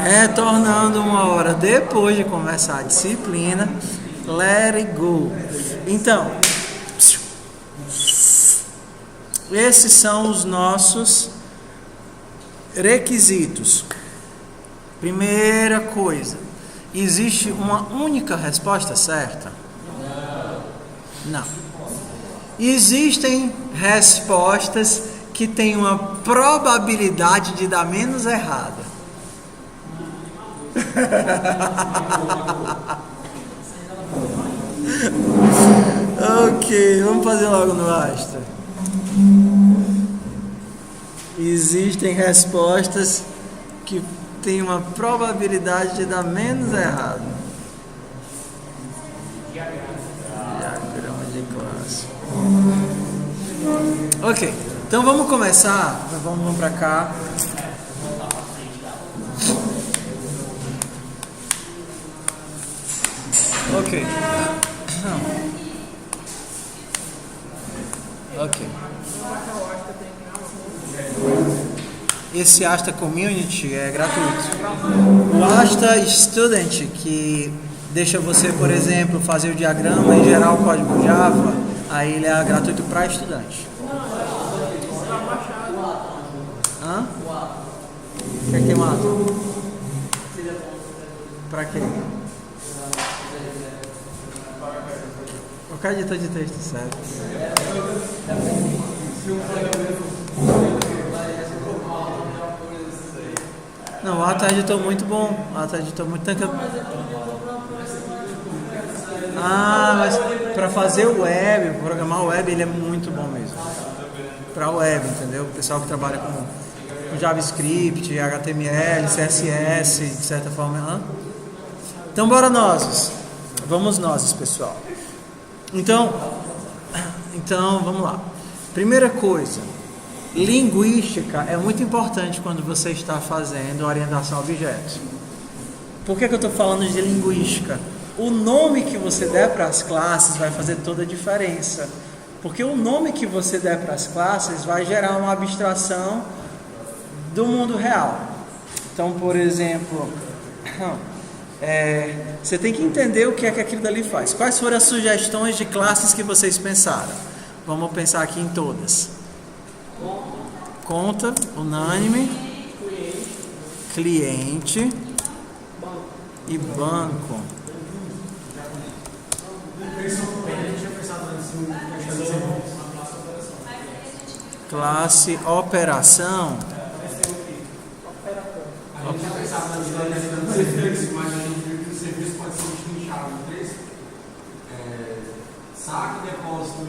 Retornando uma hora depois de começar a disciplina. Let it go. Então, esses são os nossos requisitos. Primeira coisa, existe uma única resposta certa? Não. Existem respostas que têm uma probabilidade de dar menos errada. Ok, vamos fazer logo no Astra. Existem respostas que têm uma probabilidade de dar menos errado. Diagrama de classe. Ok, então vamos começar. Vamos para cá. Ok. Ok. Esse Asta Community é gratuito. O Asta Student, que deixa você, por exemplo, fazer o diagrama e gerar o código Java, aí ele é gratuito para estudante. Hã? Quer que mata? Para quê? Qualquer editor de texto serve. Não, o Ata editor muito bom. O Ata editor muito tanque. Mas para fazer o web, programar o web, ele é muito bom mesmo. Para web, entendeu? O pessoal que trabalha com JavaScript, HTML, CSS, de certa forma. Então, bora nós. Vamos nós, pessoal. Então, vamos lá. Primeira coisa, linguística é muito importante quando você está fazendo orientação a objetos. Por que eu estou falando de linguística? O nome que você der para as classes vai fazer toda a diferença. Porque o nome que você der para as classes vai gerar uma abstração do mundo real. Então, por exemplo, você tem que entender o que é que aquilo dali faz. Quais foram as sugestões de classes que vocês pensaram? Vamos pensar aqui em todas. Conta, unânime, cliente e banco. Classe operação. Saque, depósito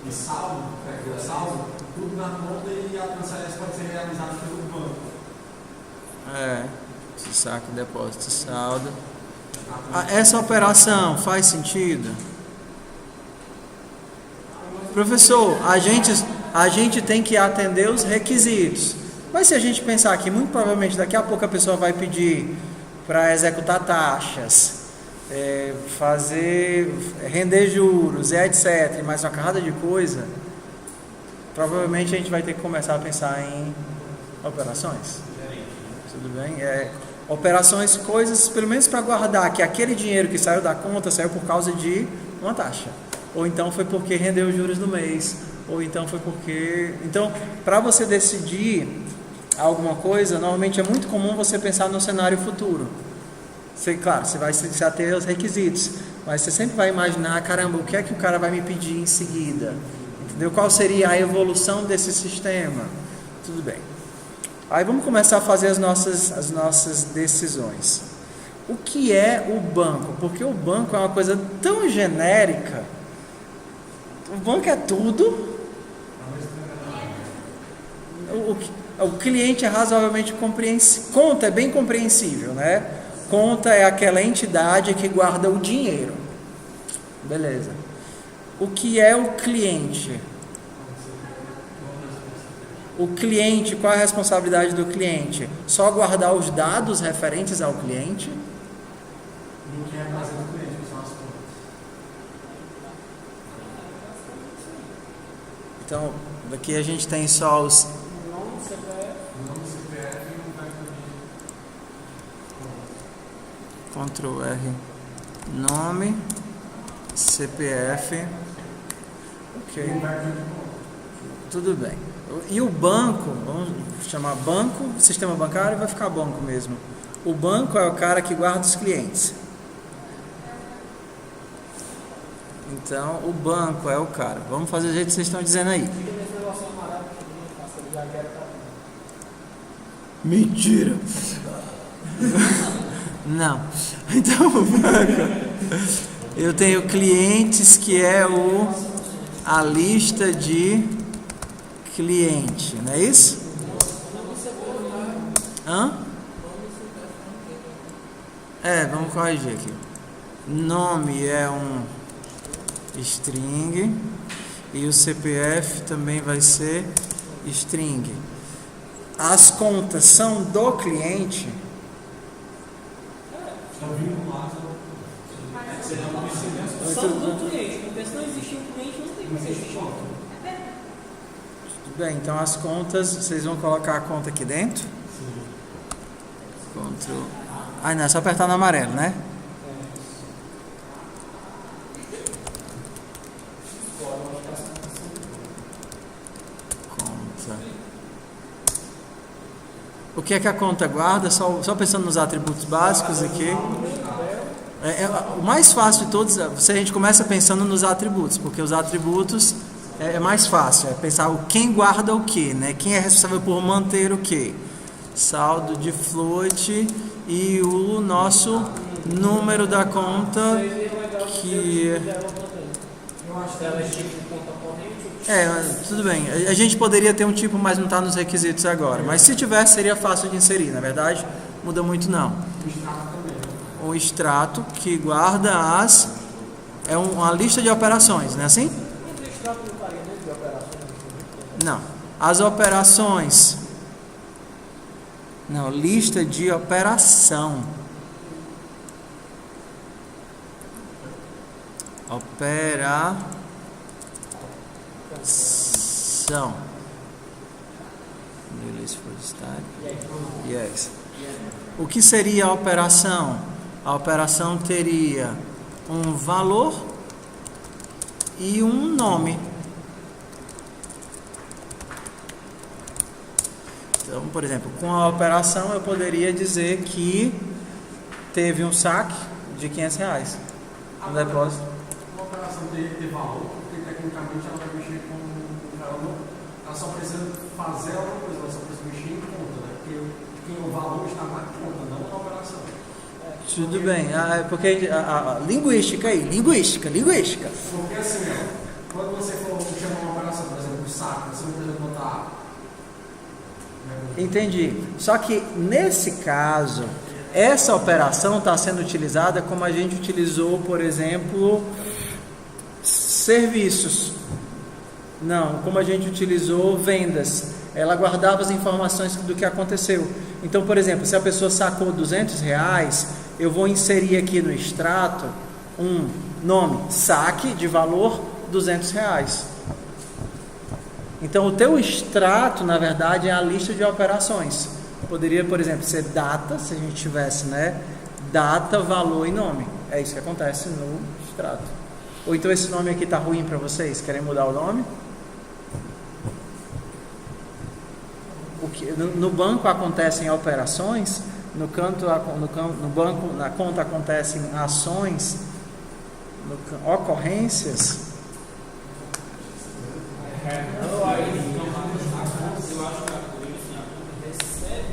e saldo, tudo na conta e a transferência pode ser realizada pelo banco. Saque, depósito e saldo. Essa operação faz sentido? Professor, a gente tem que atender os requisitos. Mas se a gente pensar que muito provavelmente daqui a pouco a pessoa vai pedir para executar taxas, render juros, etc., mais uma carrada de coisa, provavelmente a gente vai ter que começar a pensar em operações. Tudo bem? Operações, coisas, pelo menos para guardar que aquele dinheiro que saiu da conta saiu por causa de uma taxa. Ou então foi porque rendeu os juros do mês. Ou então foi porque... Então, para você decidir alguma coisa, normalmente é muito comum você pensar no cenário futuro. Claro, você vai se ater aos requisitos, mas você sempre vai imaginar, caramba, o que é que o cara vai me pedir em seguida? Entendeu? Qual seria a evolução desse sistema? Tudo bem. Aí vamos começar a fazer as nossas decisões. O que é o banco? Porque o banco é uma coisa tão genérica. O banco é tudo. O cliente é razoavelmente compreensível. Conta é bem compreensível, né? Conta é aquela entidade que guarda o dinheiro. Beleza. O que é o cliente? O cliente, qual é a responsabilidade do cliente? Só guardar os dados referentes ao cliente? Não quer trazer do cliente, que são as contas. Então, daqui a gente tem só os... Nome, CPF e um Ctrl R, nome, CPF, ok, tudo bem. E o banco, vamos chamar banco, sistema bancário, vai ficar banco mesmo. O banco é o cara que guarda os clientes. Então, o banco é o cara. Vamos fazer do jeito que vocês estão dizendo aí. Mentira! Não. Então, o banco, eu tenho clientes que é a lista de cliente, não é isso? Vamos corrigir aqui. Nome é um string e o CPF também vai ser string. As contas são do cliente. São do cliente, porque se não existir um cliente, não tem como existir. Tudo bem, então as contas, vocês vão colocar a conta aqui dentro? Ctrl. Não, é só apertar no amarelo, né? Conta. O que é que a conta guarda? Só pensando nos atributos básicos aqui. O mais fácil de todos, a gente começa pensando nos atributos, porque os atributos é mais fácil, pensar quem guarda o que, né? Quem é responsável por manter o que. Saldo de float e o nosso número da conta que... tudo bem, a gente poderia ter um tipo, mas não está nos requisitos agora, mas se tivesse seria fácil de inserir, na verdade muda muito não. O extrato que guarda é uma lista de operações, não é assim? Não, as operações. Não, lista de operação. Operação. Yes. O que seria a operação? A operação teria um valor e um nome. Então, por exemplo, com a operação eu poderia dizer que teve um saque de R$500 no depósito. Uma operação ter valor, porque tecnicamente ela vai mexer com... Ela só precisa fazer alguma coisa, ela só precisa mexer em conta, né? Porque o valor está na conta, não na operação. Tudo bem, porque a linguística aí, linguística. Porque assim, quando você for chamar uma operação, por exemplo, o saque, você não precisa botar... Entendi. Só que nesse caso, essa operação está sendo utilizada como a gente utilizou, por exemplo, serviços. Não, como a gente utilizou vendas. Ela guardava as informações do que aconteceu. Então, por exemplo, se a pessoa sacou R$200, eu vou inserir aqui no extrato um nome, saque de valor R$200. Então, o teu extrato, na verdade, é a lista de operações. Poderia, por exemplo, ser data, se a gente tivesse, né? Data, valor e nome. É isso que acontece no extrato. Ou então esse nome aqui está ruim para vocês? Querem mudar o nome? No banco acontecem operações, no banco, na conta acontecem ações, ocorrências. Eu acho que a conta recebe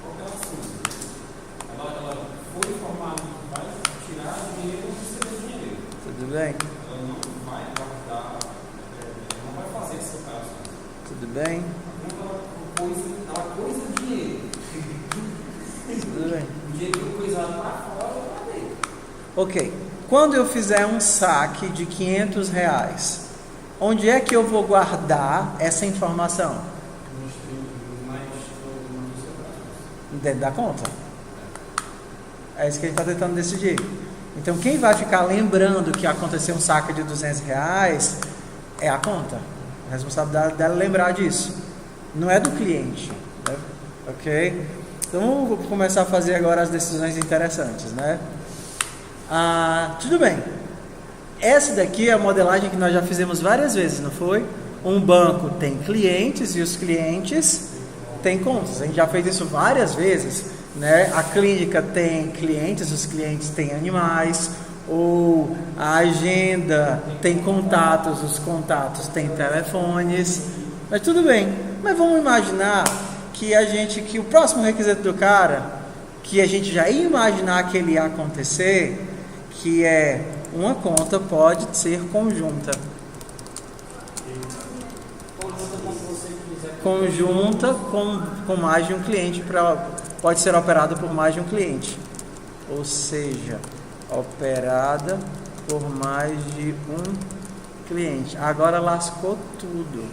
operações. Ela foi informada que vai tirar dinheiro ou receber dinheiro. Tudo bem? Ela não vai guardar, não vai fazer essa operação. Tudo bem? Ela coisa dinheiro. Tudo bem. O dinheiro que coisado para fora ou para dentro. Ok. Quando eu fizer um saque de R$500, onde é que eu vou guardar essa informação? Dentro da conta. É isso que a gente está tentando decidir. Então, quem vai ficar lembrando que aconteceu um saque de R$200 é a conta. A responsabilidade dela é lembrar disso. Não é do cliente. Né? Ok? Então vou começar a fazer agora as decisões interessantes, né? Tudo bem. Essa daqui é a modelagem que nós já fizemos várias vezes, não foi? Um banco tem clientes e os clientes têm contas. A gente já fez isso várias vezes, né? A clínica tem clientes, os clientes têm animais. Ou a agenda tem contatos, os contatos têm telefones. Mas tudo bem. Mas vamos imaginar que o próximo requisito do cara, que a gente já ia imaginar que ele ia acontecer, que é uma conta pode ser conjunta. Conjunta com mais de um cliente, pode ser operada por mais de um cliente. Ou seja, operada por mais de um cliente. Agora lascou tudo.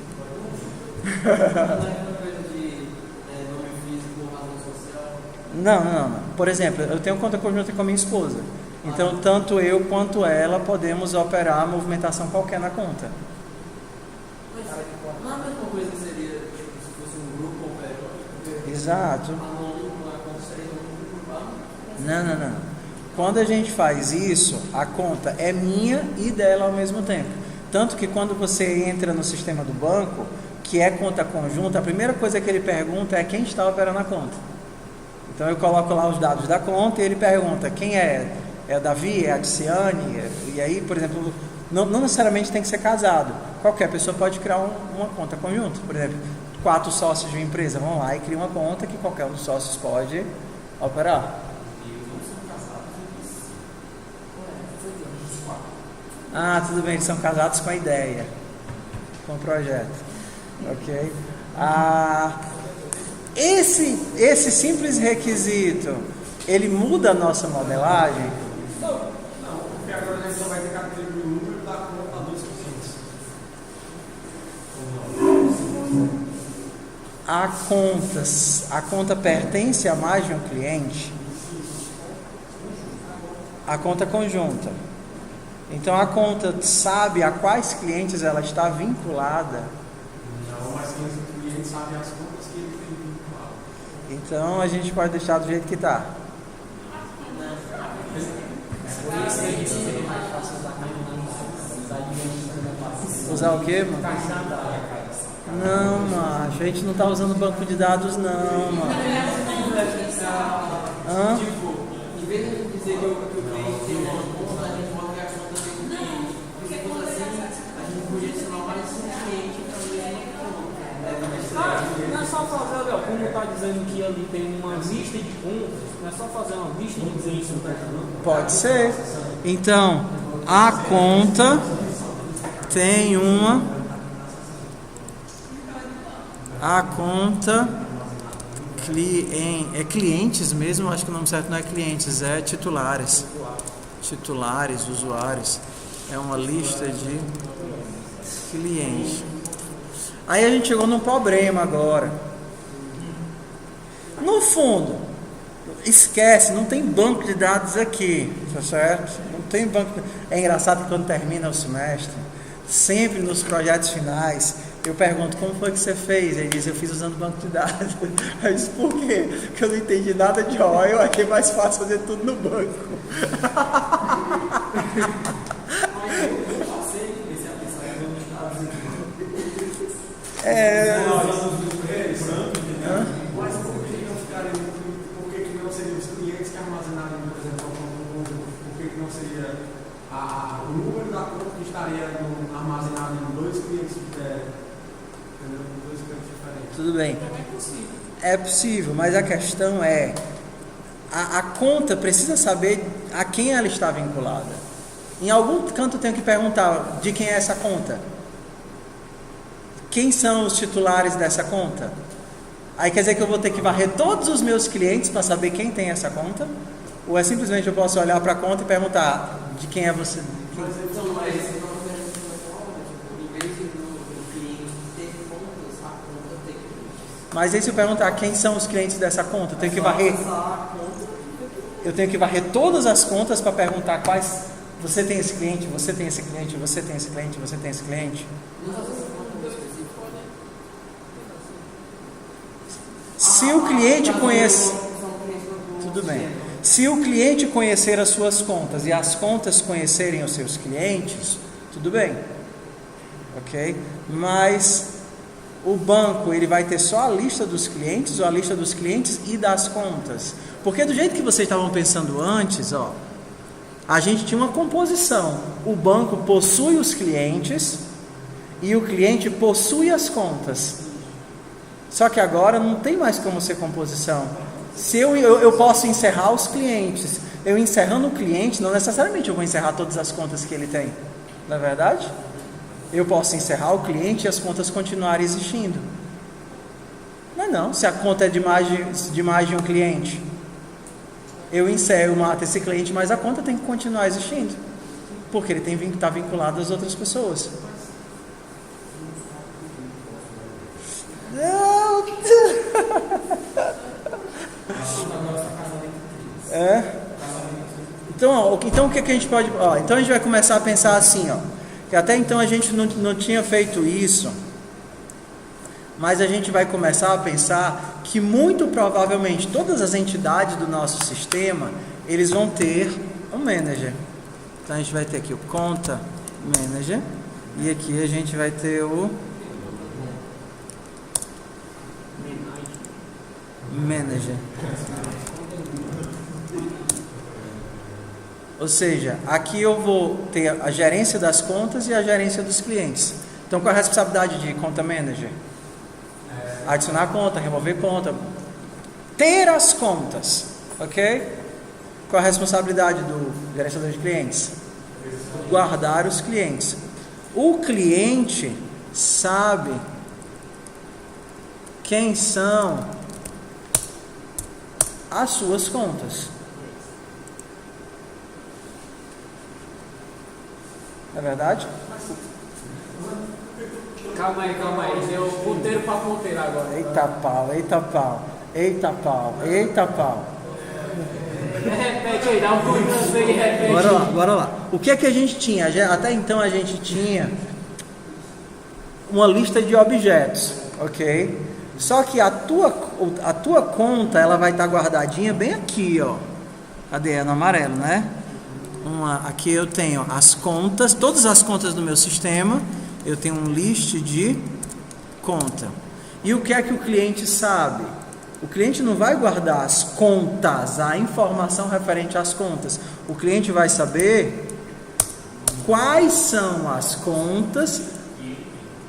Não. Por exemplo, eu tenho conta conjunta com a minha esposa. Então, tanto eu quanto ela podemos operar a movimentação qualquer na conta. Mas não é a mesma coisa que seria tipo, se fosse um grupo operando? Exato. Não. Quando a gente faz isso, a conta é minha e dela ao mesmo tempo. Tanto que quando você entra no sistema do banco, que é conta conjunta, a primeira coisa que ele pergunta é quem está operando a conta. Então eu coloco lá os dados da conta e ele pergunta quem é. É a Davi, é a Diciane, e aí, por exemplo, não necessariamente tem que ser casado. Qualquer pessoa pode criar uma conta conjunta. Por exemplo, 4 sócios de uma empresa vão lá e criam uma conta que qualquer um dos sócios pode operar. Tudo bem, eles são casados com a ideia, com o projeto. Ok? Esse simples requisito, ele muda a nossa modelagem? Não, porque agora a gente só vai ter que atribuir o número da conta a 2 clientes. A conta pertence a mais de um cliente? A conta conjunta. Então a conta sabe a quais clientes ela está vinculada? Não, mas quem o cliente sabe as contas que ele tem vinculado. Então a gente pode deixar do jeito que está. Usar o quê, mano? Não, macho, a gente não está usando banco de dados não, mano. Tipo, em vez de dizer que o cliente tem uma conta, a gente bota que a conta tem um cliente. Porque se fosse assim, a gente podia adicionar mais um cliente também. Não é só fazer, como está dizendo que ali tem uma lista de contas, não é só fazer uma lista de clientes. Pode ser. Então, a conta tem a conta clientes mesmo, acho que o nome certo não é clientes, é titulares, usuários, é uma lista de clientes. Aí a gente chegou num problema agora. No fundo, esquece, não tem banco de dados aqui, tá certo? Não tem banco. É engraçado que quando termina o semestre, sempre nos projetos finais, eu pergunto, como foi que você fez? Ele diz, eu fiz usando banco de dados. Eu disse, por quê? Porque eu não entendi nada de OI, eu achei mais fácil fazer tudo no banco. Mas por que não seriam os clientes que armazenariam, por exemplo, por que não seria o número da conta que estaria armazenado em 2 clientes diferentes? Tudo bem. É possível, mas a questão é, a conta precisa saber a quem ela está vinculada. Em algum canto eu tenho que perguntar de quem é essa conta. Quem são os titulares dessa conta? Aí quer dizer que eu vou ter que varrer todos os meus clientes para saber quem tem essa conta? Ou é simplesmente eu posso olhar para a conta e perguntar de quem é você? Mas aí se eu perguntar quem são os clientes dessa conta, eu tenho que varrer todas as contas para perguntar quais. Você tem esse cliente, você tem esse cliente, você tem esse cliente, você tem esse cliente. Se o cliente conhece. Tudo bem. Se o cliente conhecer as suas contas e as contas conhecerem os seus clientes, tudo bem, ok? Mas o banco, ele vai ter só a lista dos clientes ou a lista dos clientes e das contas? Porque do jeito que vocês estavam pensando antes, ó, a gente tinha uma composição. O banco possui os clientes e o cliente possui as contas. Só que agora não tem mais como ser composição. Se eu posso encerrar os clientes. Eu encerrando o cliente, não necessariamente eu vou encerrar todas as contas que ele tem. Não é verdade? Eu posso encerrar o cliente e as contas continuarem existindo. Não, se a conta é de mais de um cliente, eu encerro, mato esse cliente, mas a conta tem que continuar existindo, porque ele está vinculado às outras pessoas. Então o que a gente pode... então a gente vai começar a pensar assim, que até então a gente não tinha feito isso, mas a gente vai começar a pensar que muito provavelmente todas as entidades do nosso sistema, eles vão ter um manager. Então a gente vai ter aqui o conta manager, e aqui a gente vai ter o manager. Ou seja, aqui eu vou ter a gerência das contas e a gerência dos clientes. Então qual é a responsabilidade de conta manager? Adicionar conta, remover conta, ter as contas, ok? Qual é a responsabilidade do gerenciador de clientes? Guardar os clientes. O cliente sabe quem são as suas contas. Não é verdade? Calma aí. Deu ponteiro para ponteiro agora. Eita pau. Repete aí, dá um curso aí, repete. Bora lá. O que é que a gente tinha? Até então a gente tinha uma lista de objetos, ok? Só que a tua conta, ela vai estar guardadinha bem aqui, ó. Cadê? No amarelo, né? Aqui eu tenho as contas, todas as contas do meu sistema. Eu tenho um list de conta. E o que é que o cliente sabe? O cliente não vai guardar as contas, a informação referente às contas. O cliente vai saber quais são as contas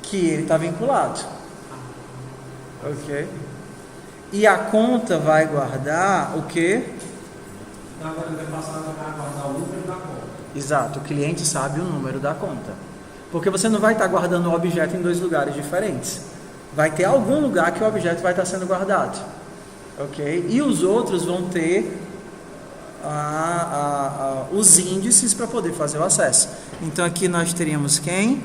que ele está vinculado. Ok? E a conta vai guardar o quê? Agora ele vai passar a guardar o número da conta. Exato, o cliente sabe o número da conta. Porque você não vai estar guardando o objeto em dois lugares diferentes. Vai ter algum lugar que o objeto vai estar sendo guardado. Ok? E os outros vão ter os índices para poder fazer o acesso. Então aqui nós teríamos quem?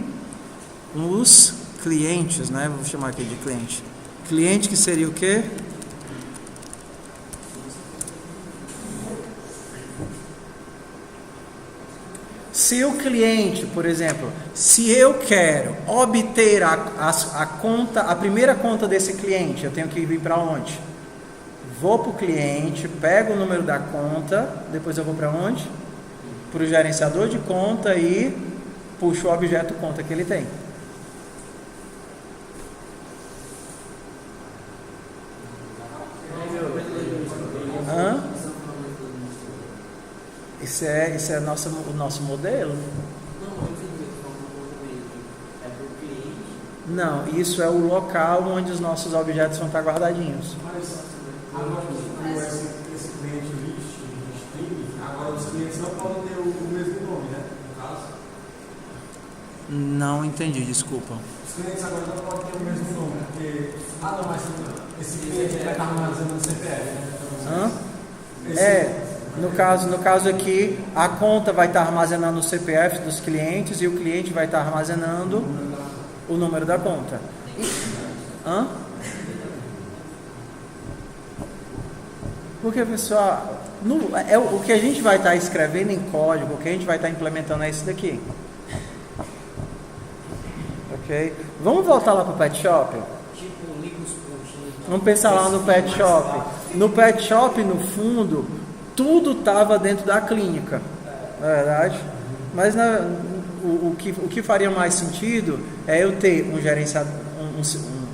Os clientes, né? Vou chamar aqui de cliente. Cliente que seria o quê? Se o cliente, por exemplo, se eu quero obter a conta, a primeira conta desse cliente, eu tenho que vir para onde? Vou para o cliente, pego o número da conta, depois eu vou para onde? Para o gerenciador de conta e puxo o objeto conta que ele tem. Isso é o nosso modelo? Não, isso é o local onde os nossos objetos vão estar guardadinhos. Mas agora esse cliente list que a gente tem, agora os clientes não podem ter o mesmo nome, né? No caso. Não entendi, desculpa. Os clientes agora não podem ter o mesmo nome, porque... mas esse cliente vai estar armazenando no CPF, né? No caso aqui, a conta vai estar armazenando o CPF dos clientes e o cliente vai estar armazenando o número da conta. Porque, pessoal, o que a gente vai estar escrevendo em código, o que a gente vai estar implementando é isso daqui. Ok? Vamos voltar lá para o Pet Shop? Tipo, Vamos pensar lá no Pet Shop. No pet shop, no fundo, tudo estava dentro da clínica, na verdade. Mas o que faria mais sentido é eu ter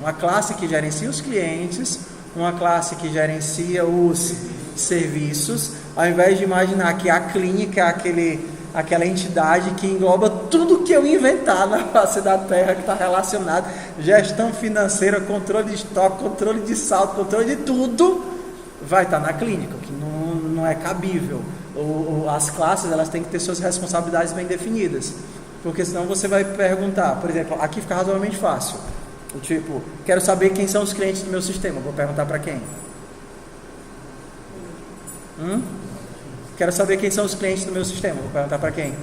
uma classe que gerencia os clientes, uma classe que gerencia os serviços, ao invés de imaginar que a clínica é aquela entidade que engloba tudo que eu inventar na face da Terra que está relacionado, gestão financeira, controle de estoque, controle de saldo, controle de tudo, vai estar na clínica, que não é cabível. As classes, elas têm que ter suas responsabilidades bem definidas, porque senão você vai perguntar, por exemplo, aqui fica razoavelmente fácil, tipo, quero saber quem são os clientes do meu sistema, vou perguntar para quem? Quero saber quem são os clientes do meu sistema, vou perguntar para quem?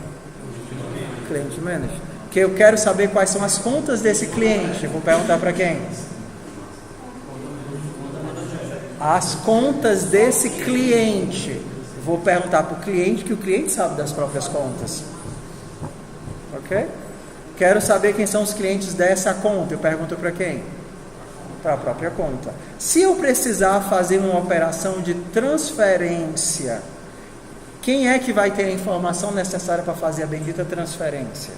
Cliente Manager. Que eu quero saber quais são as contas desse cliente, vou perguntar para quem? As contas desse cliente, vou perguntar para o cliente, que o cliente sabe das próprias contas. Ok? Quero saber quem são os clientes dessa conta, eu pergunto para quem? Para a própria conta. Se eu precisar fazer uma operação de transferência, quem é que vai ter a informação necessária para fazer a bendita transferência?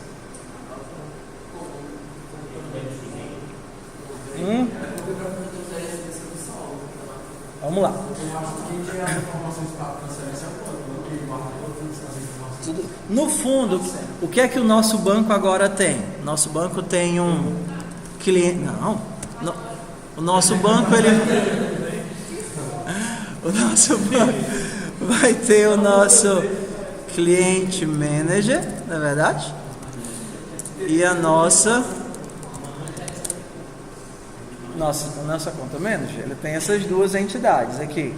Vamos lá. No fundo, o que é que o nosso banco agora tem? Nosso banco tem um cliente. O nosso banco o nosso banco vai ter o nosso cliente manager, não é verdade? E a nossa conta manager. Ele tem essas duas entidades aqui.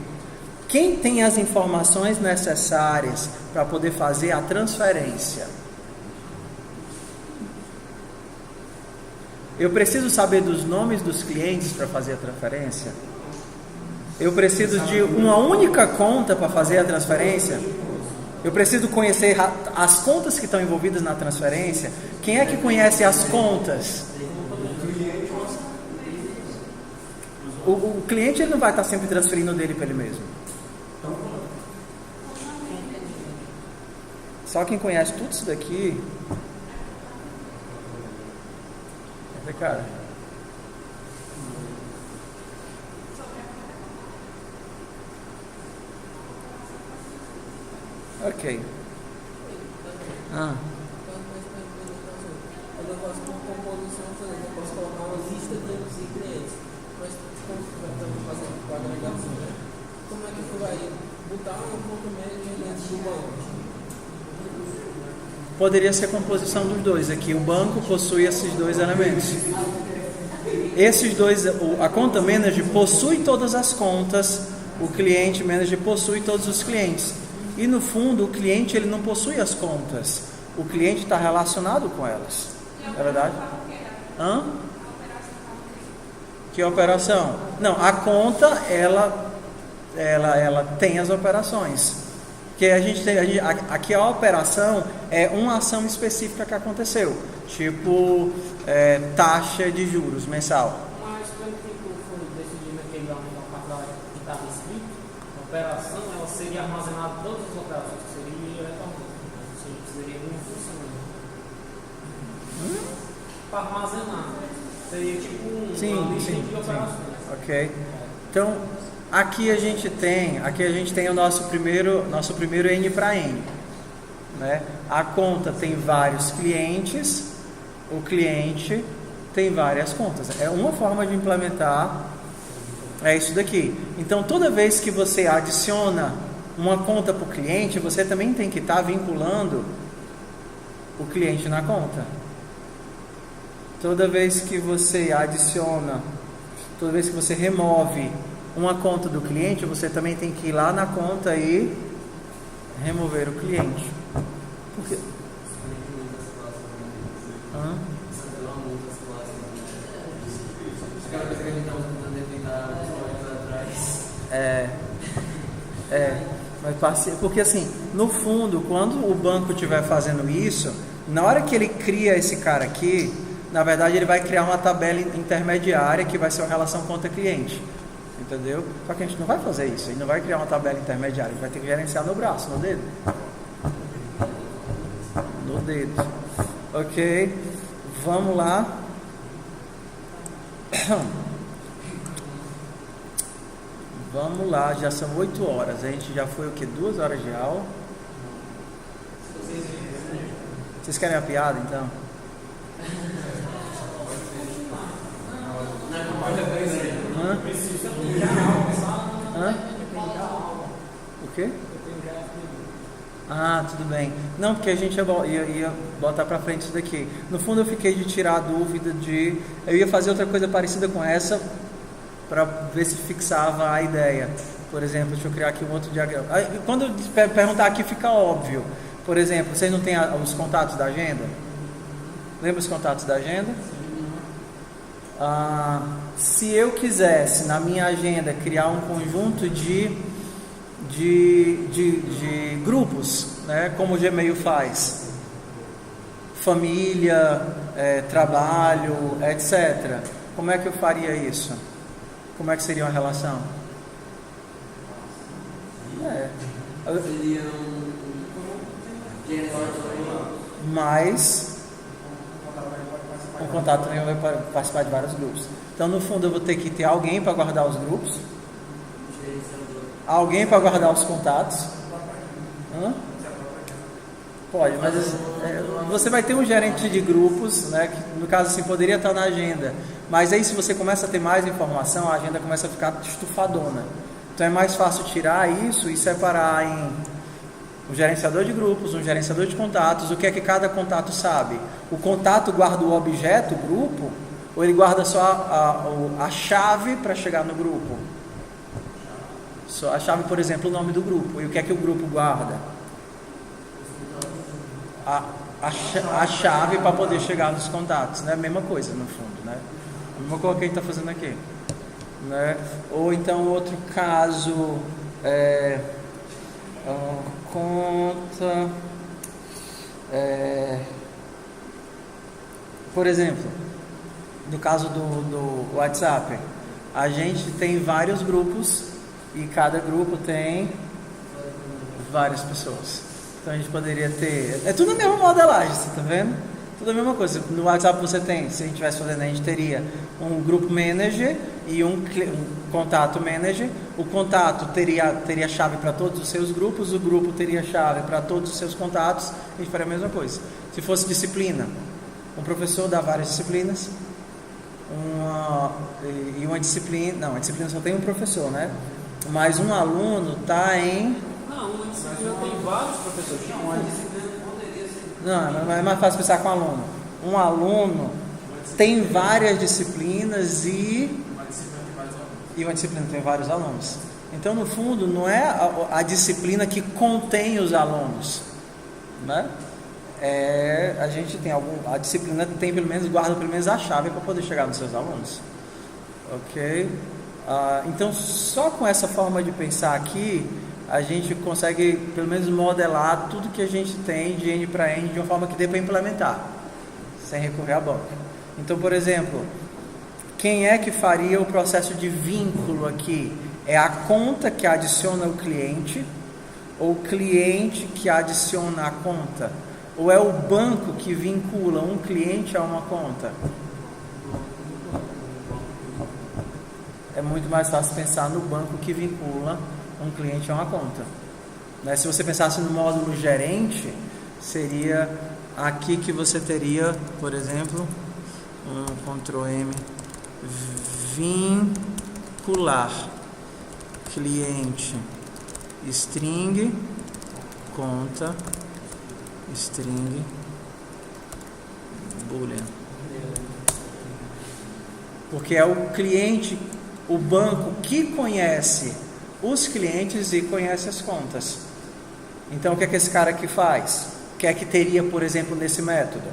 Quem tem as informações necessárias para poder fazer a transferência? Eu preciso saber dos nomes dos clientes para fazer a transferência? Eu preciso de uma única conta para fazer a transferência? Eu preciso conhecer as contas que estão envolvidas na transferência? Quem é que conhece as contas? O cliente, ele não vai estar sempre transferindo dele para ele mesmo. Só quem conhece tudo isso daqui é cara. Ok. Quando eu faço uma composição, eu posso colocar uma lista de clientes. Mas como estamos fazendo com a agregação, né? Como é que tu vai botar um ponto médio dentro do banco? Poderia ser a composição dos dois. Aqui o banco possui esses dois elementos. Esses dois, a conta manager possui todas as contas, o cliente manager possui todos os clientes. E no fundo o cliente, ele não possui as contas. O cliente está relacionado com elas. É verdade? Que operação? Não, a conta ela tem as operações. Que aqui a operação é uma ação específica que aconteceu, tipo taxa de juros mensal. Mas quando for decidir naquele lá que estava escrito, a operação ela seria armazenada todas as operações, que seria seria uma função. Para armazenar, seria tipo uma lista de operações. Ok. Então aqui a gente tem o nosso primeiro N para N, né? A conta tem vários clientes, o cliente tem várias contas. É uma forma de implementar, é isso daqui. Então toda vez que você adiciona uma conta para o cliente, você também tem que estar vinculando o cliente na conta. Toda vez que você remove uma conta do cliente, você também tem que ir lá na conta e remover o cliente. Por quê? Porque assim, no fundo, quando o banco estiver fazendo isso, na hora que ele cria esse cara aqui, na verdade ele vai criar uma tabela intermediária que vai ser uma relação conta-cliente. entendeu? Só que a gente não vai fazer isso, a gente não vai criar uma tabela intermediária, a gente vai ter que gerenciar no braço, no dedo. No dedo. Ok? Vamos lá. Vamos lá, já são 8 horas, a gente já foi o que? 2 horas de aula. Vocês querem a piada então? Hã? Hã? O quê? Ah, tudo bem. Não, porque a gente ia botar pra frente isso daqui. No fundo eu fiquei de tirar a dúvida de... Eu ia fazer outra coisa parecida com essa para ver se fixava a ideia. Por exemplo, deixa eu criar aqui um outro diagrama. Quando eu perguntar aqui fica óbvio. Por exemplo, vocês não têm os contatos da agenda? Lembra os contatos da agenda? Se eu quisesse na minha agenda criar um conjunto de grupos, né, como o Gmail faz, família, trabalho, etc. Como é que eu faria isso? Como é que seria uma relação? Mas um contato também vai participar de vários grupos. Então, no fundo, eu vou ter que ter alguém para guardar os grupos, alguém para guardar os contatos. Pode, mas você vai ter um gerente de grupos, né, que no caso assim poderia estar na agenda, mas aí se você começa a ter mais informação, a agenda começa a ficar estufadona. Então é mais fácil tirar isso e separar em um gerenciador de grupos, um gerenciador de contatos. O que é que cada contato sabe? O contato guarda o objeto, o grupo, ou ele guarda só a chave para chegar no grupo? Só a chave, por exemplo, o nome do grupo. E o que é que o grupo guarda? A chave para poder chegar nos contatos, né? A mesma coisa no fundo, né? A mesma coisa que a gente está fazendo aqui, né? Ou então outro caso, conta, por exemplo, no caso do WhatsApp, a gente tem vários grupos e cada grupo tem várias pessoas. Então a gente poderia ter... É tudo a mesma modelagem, você tá vendo? Tudo a mesma coisa. No WhatsApp você tem, se a gente estivesse fazendo, a gente teria um grupo manager e um contato manager. O contato teria chave para todos os seus grupos, o grupo teria chave para todos os seus contatos, a gente faria a mesma coisa. Se fosse disciplina, um professor dá várias disciplinas, e uma disciplina... Não, a disciplina só tem um professor, né? Mas um aluno está em... Uma disciplina tem vários professores. Uma disciplina poderia ser... Não, é mais fácil pensar com aluno. Um aluno tem várias disciplinas e uma disciplina tem vários alunos. Então, no fundo, não é a disciplina que contém os alunos, né? A gente tem a disciplina tem guarda pelo menos a chave para poder chegar nos seus alunos. Ok? Então, só com essa forma de pensar aqui, a gente consegue pelo menos modelar tudo que a gente tem de N para N de uma forma que dê para implementar, sem recorrer a banco. Então, por exemplo, quem é que faria o processo de vínculo aqui? É a conta que adiciona o cliente, ou o cliente que adiciona a conta? Ou é o banco que vincula um cliente a uma conta? É muito mais fácil pensar no banco que vincula um cliente a uma conta, né? Se você pensasse no módulo gerente, seria aqui que você teria, por exemplo, um Ctrl M, vincular cliente, string, conta, string, boolean, porque é o cliente, o banco que conhece os clientes e conhece as contas. Então, o que é que esse cara aqui faz? O que é que teria, por exemplo, nesse método?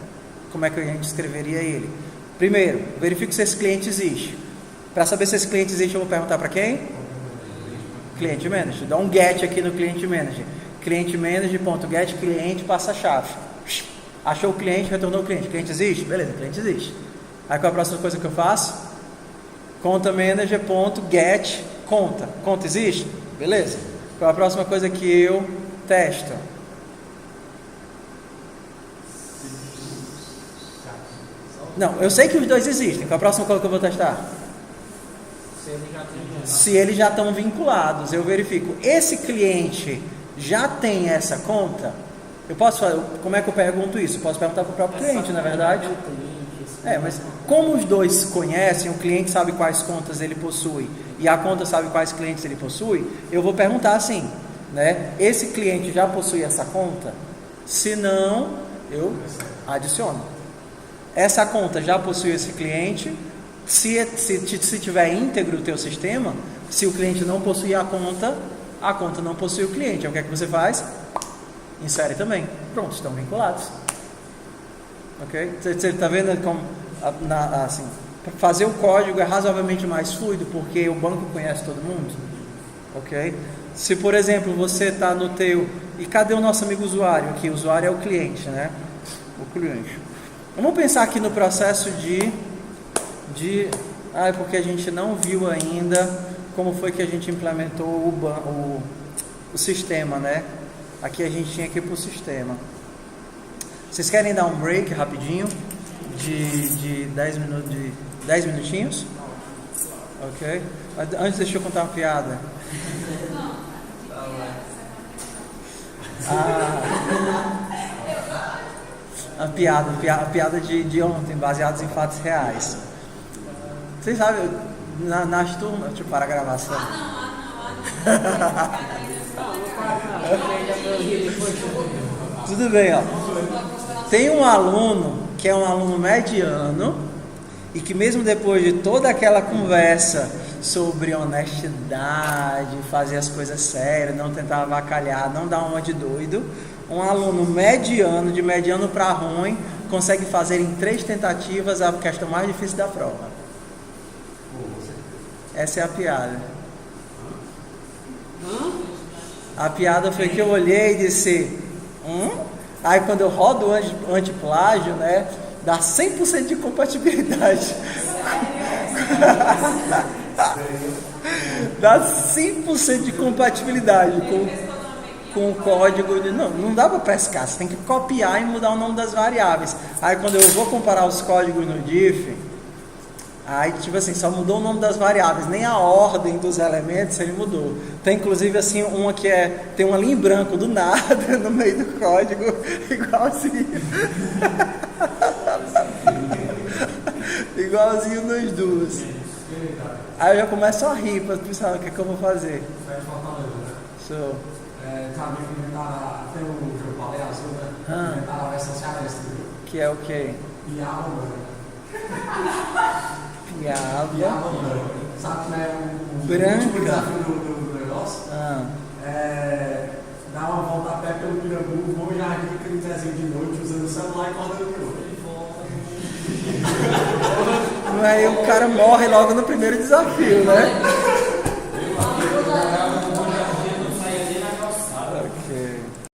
Como é que a gente escreveria ele? Primeiro, verifique se esse cliente existe. Para saber se esse cliente existe, eu vou perguntar para quem? Cliente Manager. Dá um get aqui no Cliente Manager. Cliente Manager.get cliente passa a chave. Achou o cliente, retornou o cliente. Cliente existe? Beleza, cliente existe. Aí qual é a próxima coisa que eu faço? Conta Manager.get Conta. Conta existe? Beleza. Qual é a próxima coisa que eu testo? Não, eu sei que os dois existem. Qual é a próxima coisa que eu vou testar? Se eles já estão vinculados, eu verifico. Esse cliente já tem essa conta? Eu posso fazer, como é que eu pergunto isso? Eu posso perguntar para o próprio cliente, na verdade. Mas como os dois se conhecem, o cliente sabe quais contas ele possui e a conta sabe quais clientes ele possui, eu vou perguntar assim, né? Esse cliente já possui essa conta? Se não, eu adiciono. Essa conta já possui esse cliente? Se tiver íntegro o teu sistema, se o cliente não possui a conta não possui o cliente. O que é que você faz? Insere também. Pronto, estão vinculados. Ok? Você está vendo como assim, fazer o código é razoavelmente mais fluido porque o banco conhece todo mundo? Ok? Se, por exemplo, você está no teu... E cadê o nosso amigo usuário aqui? O usuário é o cliente, né? O cliente. Vamos pensar aqui no processo porque a gente não viu ainda como foi que a gente implementou o sistema, né? Aqui a gente tinha que ir para o sistema. Vocês querem dar um break rapidinho de 10 minutinhos? Ok? Antes deixa eu contar uma piada. A piada de ontem, baseados em fatos reais. Vocês sabem, nas turmas, deixa eu parar a gravação. Tudo bem, ó. Tem um aluno que é um aluno mediano e que mesmo depois de toda aquela conversa sobre honestidade, fazer as coisas sérias, não tentar avacalhar, não dar uma de doido, um aluno mediano, de mediano para ruim, consegue fazer em 3 tentativas a questão mais difícil da prova. Essa é a piada. A piada foi que eu olhei e disse, Aí quando eu rodo o antiplágio, né, dá 100% de compatibilidade. Dá 100% de compatibilidade com o código. Não dá para pescar, você tem que copiar e mudar o nome das variáveis. Aí quando eu vou comparar os códigos no diff, aí tipo assim, só mudou o nome das variáveis, nem a ordem dos elementos ele mudou. Tem inclusive assim uma que tem uma linha em branco do nada no meio do código, igualzinho. Igualzinho nos duas. Aí eu já começo a rir para pensar o que é que eu vou fazer. Sou. Sabe que tem um que eu falei azul, né? Inventaram a versão cearense, viu? Que é o quê? Piaba, mano. Piaba. Sabe, né? O branca. último desafio do negócio dar uma volta a pé pelo Pirambu, vou jardim de aquele desenho de noite, usando o celular e correndo de novo. Aí o cara morre logo no primeiro desafio, né?